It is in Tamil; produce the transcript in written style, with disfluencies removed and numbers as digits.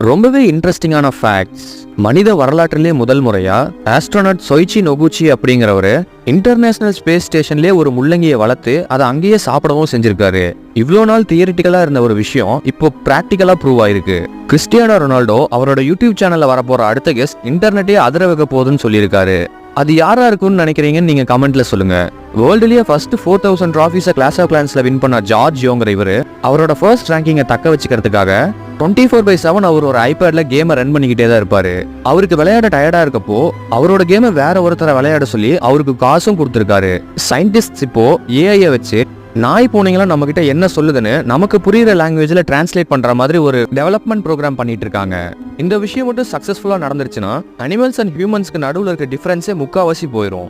ரொம்பவே இன்ட்ரெஸ்டிங்கான ஃபேக்ட்ஸ். மனித வரலாற்றிலே முதல் முறையா ஆஸ்ட்ரோனட் சொய்ச்சி நொகுச்சி அப்படிங்கிறவரு இன்டர்நேஷனல் ஸ்பேஸ் ஸ்டேஷன்லேயே ஒரு முள்ளங்கியை வளர்த்து அதை அங்கேயே சாப்பிடவும் செஞ்சிருக்காரு. இவ்வளோ நாள் தியரிட்டிக்கலா இருந்த ஒரு விஷயம் இப்போ பிராக்டிக்கலா ப்ரூவ் ஆயிருக்கு. கிறிஸ்டியானோ ரொனால்டோ அவரோட யூடியூப் சேனல்ல வரப்போற அடுத்த கெஸ்ட் இன்டர்நெட்டே அதிர வைக்க போகுதுன்னு சொல்லியிருக்காரு. அது யாரா இருக்கும்னு நினைக்கிறீங்கன்னு நீங்க கமெண்ட்ல சொல்லுங்க. வேர்ல்டுலயே ஃபர்ஸ்ட் 4000 டிராஃபிஸை கிளாஸ் ஆஃப் கிளான்ஸ்ல வின் பண்ண ஜார்ஜ் யோங்கிற இவரு அவரோட ஃபர்ஸ்ட் ரேங்கிங்கை தக்க வச்சுக்கிறதுக்காக 24/7 அவர் ஒரு ஐபேட்ல கேமை ரன் பண்ணிக்கிட்டே தான் இருப்பாரு. அவருக்கு விளையாட டயர்டா இருக்கப்போ அவரோட கேமை வேற ஒருத்தரை விளையாட சொல்லி அவருக்கு காசும் கொடுத்துருக்காரு. சயின்டிஸ்ட் இப்போ ஏஐ வச்சு நாய் பூனைங்களாம் நம்ம கிட்ட என்ன சொல்லுதுன்னு நமக்கு புரியுற லாங்குவேஜ்ல டிரான்ஸ்லேட் பண்ற மாதிரி ஒரு டெவலப்மெண்ட் ப்ரோக்ராம் பண்ணிட்டு இருக்காங்க. இந்த விஷயம் மட்டும் சக்சஸ்ஃபுல்லா நடந்துருச்சுன்னா அனிமல்ஸ் அண்ட் ஹியூமன்ஸ்க்கு நடுவில் இருக்க டிஃபரன்ஸே முக்காவாசி போயிடும்.